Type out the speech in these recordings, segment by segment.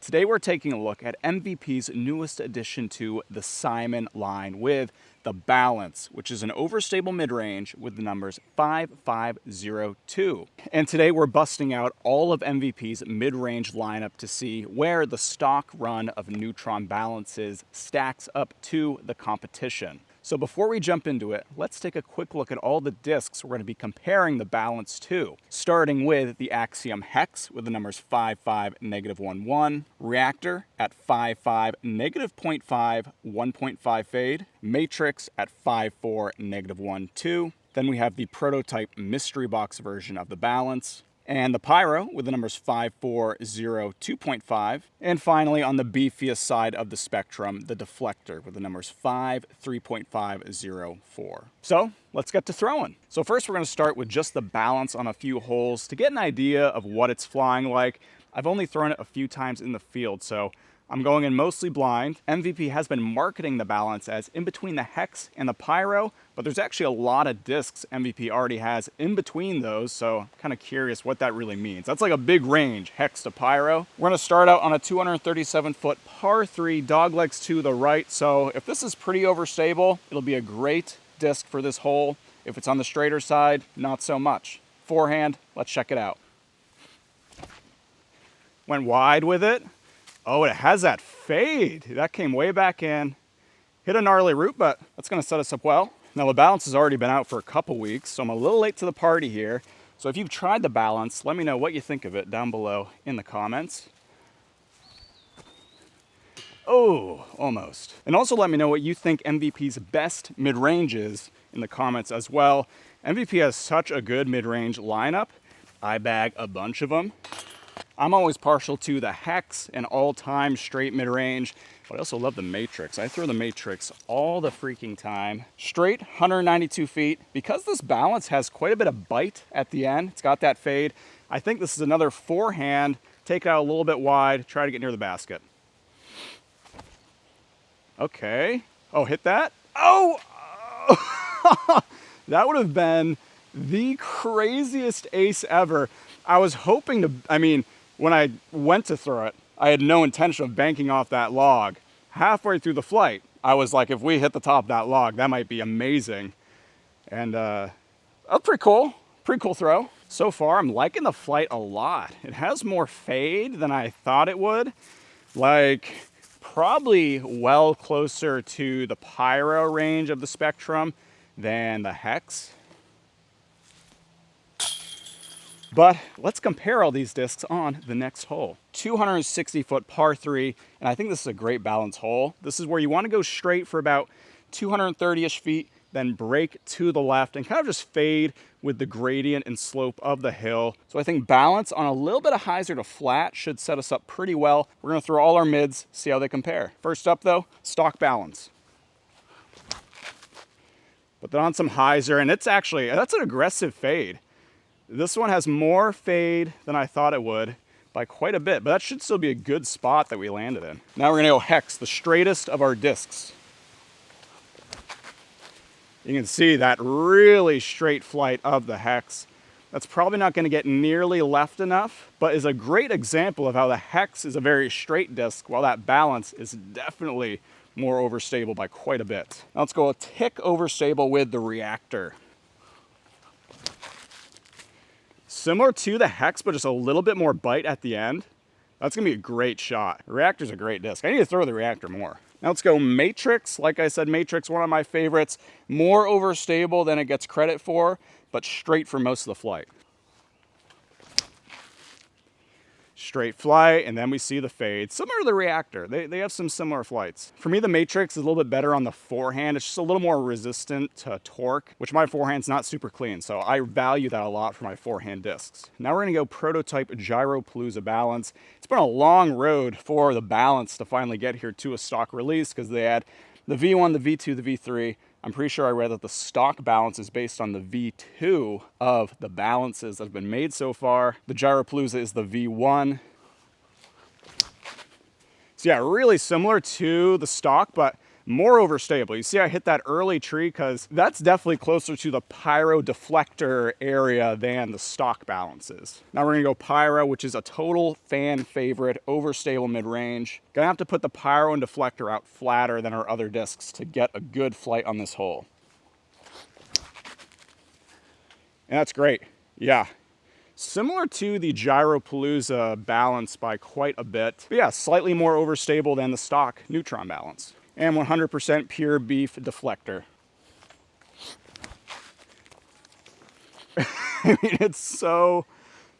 Today we're taking a look at MVP's newest addition to the Simon line with the Balance, which is an overstable mid-range with the numbers 5502. And today we're busting out all of MVP's mid-range lineup to see where the stock run of Neutron balances stacks up to the competition. So before we jump into it, let's take a quick look at all the discs we're going to be comparing the Balance to, starting with the Axiom Hex with the numbers 55, -11, Reactor at 55, -0.5, 1.5 fade, Matrix at 54, -1.2. Then we have the prototype mystery box version of the Balance, and the Pyro with the numbers 5402.5. And finally, on the beefiest side of the spectrum, the Deflector with the numbers 3.504. So let's get to throwing. So first we're going to start with just the Balance on a few holes to get an idea of what it's flying like. I've only thrown it a few times in the field, so I'm going in mostly blind. MVP has been marketing the Balance as in between the Hex and the Pyro, but there's actually a lot of discs MVP already has in between those, so I'm kind of curious what that really means. That's like a big range, Hex to Pyro. We're going to start out on a 237-foot par 3, doglegs to the right, so if this is pretty overstable, it'll be a great disc for this hole. If it's on the straighter side, not so much. Forehand, let's check it out. Went wide with it. Oh, it has that fade. That came way back in. Hit a gnarly root, but that's going to set us up well. Now, the Balance has already been out for a couple weeks, so I'm a little late to the party here. So if you've tried the Balance, let me know what you think of it down below in the comments. Oh, almost. And also let me know what you think MVP's best mid-range is in the comments as well. MVP has such a good mid-range lineup. I bag a bunch of them. I'm always partial to the Hex and all-time straight mid-range, but I also love the Matrix. I throw the Matrix all the freaking time. Straight, 192 feet. Because this Balance has quite a bit of bite at the end, it's got that fade, I think this is another forehand. Take it out a little bit wide, try to get near the basket. Okay. Oh, hit that? Oh! That would have been the craziest ace ever. I was hoping to, when I went to throw it, I had no intention of banking off that log. Halfway through the flight, I was like, if we hit the top of that log, that might be amazing. And that's pretty cool throw. So far, I'm liking the flight a lot. It has more fade than I thought it would. Like, probably well closer to the Pyro range of the spectrum than the Hex. But let's compare all these discs on the next hole. 260-foot par 3, and I think this is a great Balance hole. This is where you want to go straight for about 230-ish feet, then break to the left and kind of just fade with the gradient and slope of the hill. So I think Balance on a little bit of hyzer to flat should set us up pretty well. We're going to throw all our mids, see how they compare. First up though, stock Balance. Put that on some hyzer, and that's an aggressive fade. This one has more fade than I thought it would by quite a bit, but that should still be a good spot that we landed in. Now we're gonna go Hex, the straightest of our discs. You can see that really straight flight of the Hex. That's probably not gonna get nearly left enough, but is a great example of how the Hex is a very straight disc, while that Balance is definitely more overstable by quite a bit. Now let's go a tick overstable with the Reactor. Similar to the Hex, but just a little bit more bite at the end. That's gonna be a great shot. The Reactor's a great disc. I need to throw the Reactor more. Now let's go Matrix. Like I said, Matrix, one of my favorites. More overstable than it gets credit for, but straight for most of the flight. Straight flight, and then we see the fade. Similar to the Reactor, they have some similar flights. For me, the Matrix is a little bit better on the forehand. It's just a little more resistant to torque, which my forehand's not super clean, so I value that a lot for my forehand discs. Now we're gonna go prototype Gyropalooza Balance. It's been a long road for the Balance to finally get here to a stock release because they had the V1, the V2, the V3. I'm pretty sure I read that the stock Balance is based on the V2 of the Balances that have been made so far. The Gyropalooza is the V1. So yeah, really similar to the stock, but more overstable. You see I hit that early tree because that's definitely closer to the pyro deflector area than the stock balances. Now we're gonna go pyro, which is a total fan favorite, overstable mid-range. Gonna have to put the pyro and deflector out flatter than our other discs to get a good flight on this hole. And that's great, yeah. Similar to the Gyropalooza balance by quite a bit, but yeah, slightly more overstable than the stock Neutron balance. And 100% pure beef deflector. I mean, it's so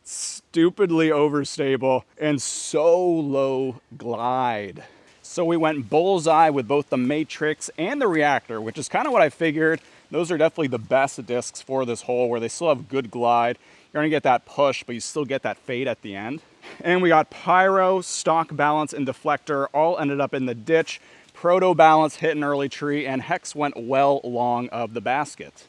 stupidly overstable and so low glide. So we went bullseye with both the Matrix and the Reactor, which is kind of what I figured. Those are definitely the best discs for this hole, where they still have good glide. You're gonna get that push, but you still get that fade at the end. And we got pyro, stock balance, and deflector all ended up in the ditch. Proto balance hit an early tree, and hex went well long of the basket.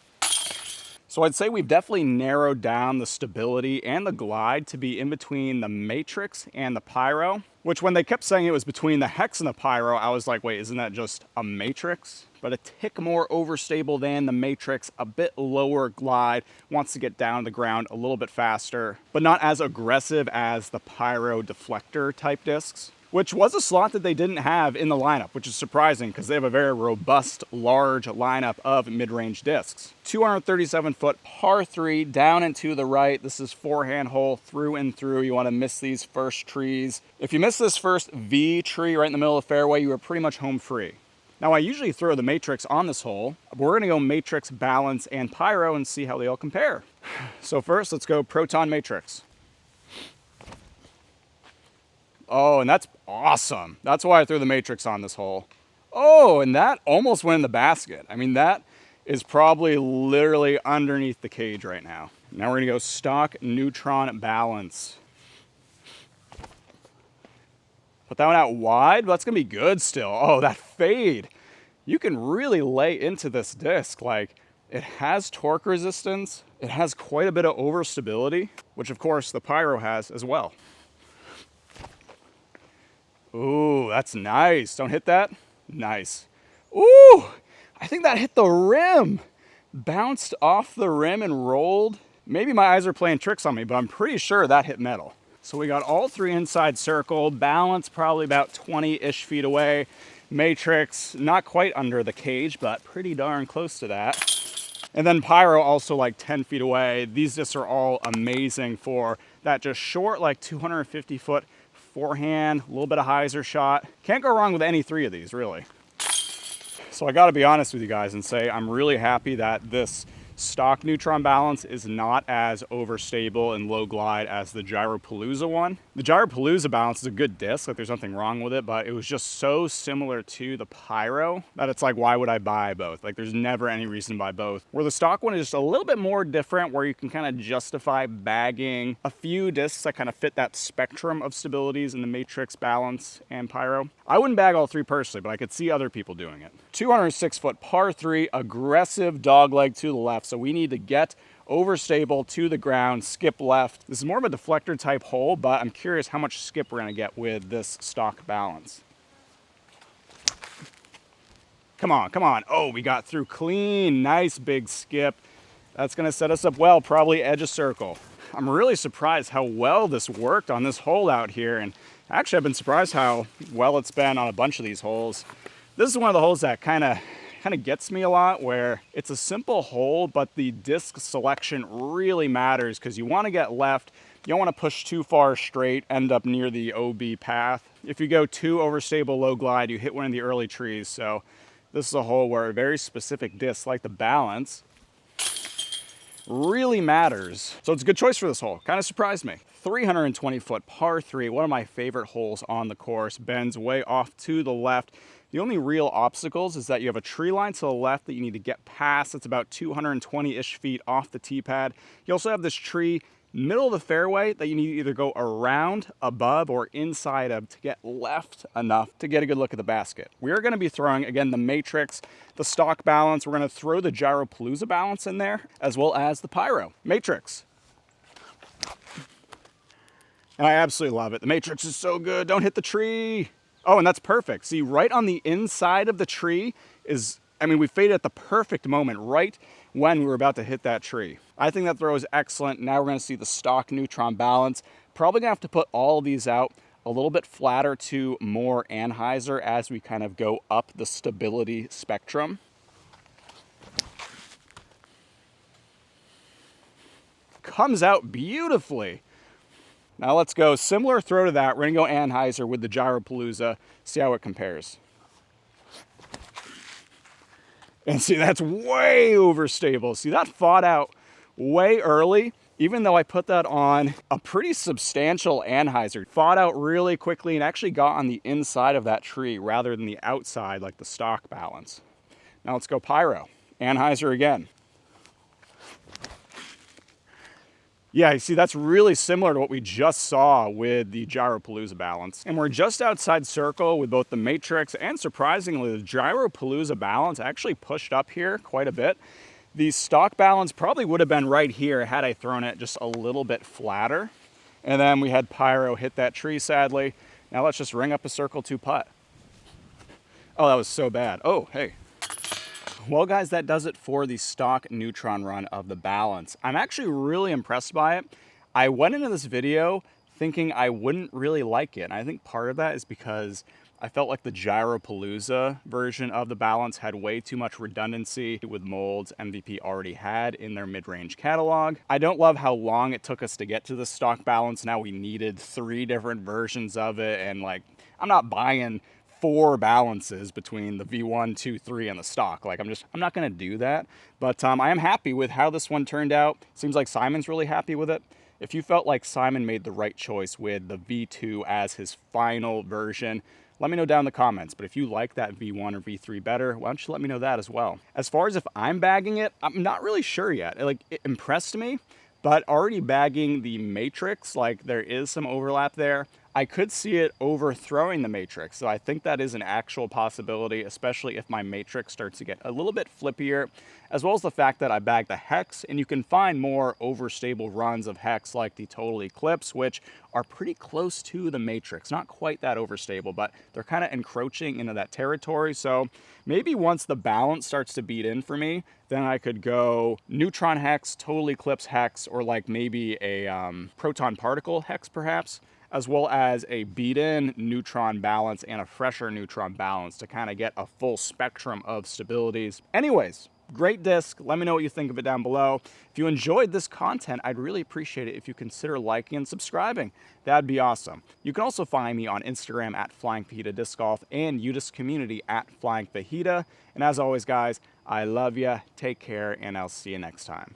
So I'd say we've definitely narrowed down the stability and the glide to be in between the Matrix and the pyro, which when they kept saying it was between the hex and the pyro, I was like, wait, isn't that just a Matrix? But a tick more overstable than the Matrix, a bit lower glide, wants to get down to the ground a little bit faster, but not as aggressive as the pyro deflector type discs, which was a slot that they didn't have in the lineup, which is surprising because they have a very robust, large lineup of mid-range discs. 237-foot par 3 down and to the right. This is forehand hole through and through. You want to miss these first trees. If you miss this first V tree right in the middle of the fairway, you are pretty much home free. Now I usually throw the Matrix on this hole, but we're gonna go Matrix, balance, and pyro and see how they all compare. So first, let's go Proton Matrix. Oh, and that's awesome. That's why I threw the Matrix on this hole. Oh, and that almost went in the basket. I mean, that is probably literally underneath the cage right now. Now we're gonna go stock Neutron balance. Put that one out wide, but that's gonna be good still. Oh, that fade. You can really lay into this disc. Like, it has torque resistance. It has quite a bit of overstability, which of course the pyro has as well. Ooh, that's nice. Don't hit that. Nice. Ooh, I think that hit the rim. Bounced off the rim and rolled. Maybe my eyes are playing tricks on me, but I'm pretty sure that hit metal. So we got all three inside circle, balance probably about 20-ish feet away. Matrix, not quite under the cage, but pretty darn close to that. And then pyro also like 10 feet away. These discs are all amazing for that just short, like 250-foot forehand, a little bit of hyzer shot. Can't go wrong with any three of these, really. So I gotta be honest with you guys and say I'm really happy that this stock Neutron balance is not as overstable and low glide as the Gyropalooza one. The Gyropalooza balance is a good disc, like there's nothing wrong with it, but it was just so similar to the pyro that it's like, why would I buy both? Like there's never any reason to buy both. Where the stock one is just a little bit more different, where you can kind of justify bagging a few discs that kind of fit that spectrum of stabilities in the Matrix, balance, and pyro. I wouldn't bag all three personally, but I could see other people doing it. 206-foot par 3, aggressive dog leg to the left. So we need to get overstable to the ground, skip left. This is more of a deflector type hole, but I'm curious how much skip we're gonna get with this stock balance. Come on, come on. Oh, we got through clean, nice big skip. That's gonna set us up well, probably edge of circle. I'm really surprised how well this worked on this hole out here, and actually I've been surprised how well it's been on a bunch of these holes. This is one of the holes that kind of gets me a lot, where it's a simple hole, but the disc selection really matters because you want to get left. You don't want to push too far straight, end up near the OB path. If you go too overstable, low glide, you hit one of the early trees. So this is a hole where a very specific disc, like the balance, really matters. So it's a good choice for this hole. Kind of surprised me. 320-foot par 3, one of my favorite holes on the course. Bends way off to the left. The only real obstacles is that you have a tree line to the left that you need to get past. It's about 220-ish feet off the tee pad. You also have this tree middle of the fairway that you need to either go around, above, or inside of to get left enough to get a good look at the basket. We are going to be throwing, again, the Matrix, the stock balance. We're going to throw the Gyropalooza balance in there, as well as the pyro. Matrix. And I absolutely love it. The Matrix is so good. Don't hit the tree. Oh, and that's perfect. See, right on the inside of the tree is, I mean, we faded at the perfect moment, right when we were about to hit that tree. I think that throw is excellent. Now we're gonna see the stock Neutron balance. Probably gonna have to put all of these out a little bit flatter to more Anheuser as we kind of go up the stability spectrum. Comes out beautifully. Now let's go similar throw to that. We're gonna go Anheuser with the Gyropalooza, see how it compares. And see, that's way overstable. See, that fought out way early, even though I put that on a pretty substantial Anheuser. Fought out really quickly and actually got on the inside of that tree rather than the outside like the stock balance. Now let's go Pyro. Anheuser again. Yeah, you see, that's really similar to what we just saw with the Gyropalooza balance. And we're just outside circle with both the Matrix and, surprisingly, the Gyropalooza balance actually pushed up here quite a bit. The stock balance probably would have been right here had I thrown it just a little bit flatter. And then we had Pyro hit that tree, sadly. Now let's just ring up a circle 2 putt. Oh, that was so bad. Oh, hey. Well, guys, that does it for the stock Neutron run of the balance. I'm actually really impressed by it. I went into this video thinking I wouldn't really like it. And I think part of that is because I felt like the Gyropalooza version of the balance had way too much redundancy with molds MVP already had in their mid-range catalog. I don't love how long it took us to get to the stock balance. Now we needed 3 different versions of it, and like, I'm not buying 4 balances between the V1, 2, 3, and the stock. Like, I'm not gonna do that. But I am happy with how this one turned out. Seems like Simon's really happy with it. If you felt like Simon made the right choice with the V2 as his final version, let me know down in the comments. But if you like that V1 or V3 better, why don't you let me know that as well. As far as if I'm bagging it, I'm not really sure yet. Like, it impressed me, but already bagging the Matrix, like, there is some overlap there. I could see it overthrowing the Matrix, so I think that is an actual possibility, especially if my Matrix starts to get a little bit flippier, as well as the fact that I bagged the Hex, and you can find more overstable runs of Hex like the Total Eclipse, which are pretty close to the Matrix. Not quite that overstable, but they're kind of encroaching into that territory, so maybe once the balance starts to beat in for me, then I could go Neutron Hex, Total Eclipse Hex, or like maybe a Proton Particle Hex perhaps, as well as a beat-in Neutron balance and a fresher Neutron balance to kind of get a full spectrum of stabilities. Anyways, great disc. Let me know what you think of it down below. If you enjoyed this content, I'd really appreciate it if you consider liking and subscribing. That'd be awesome. You can also find me on Instagram at Flying Fajita Disc Golf and UDisc Community at Flying Fajita. And as always, guys, I love ya, take care, and I'll see you next time.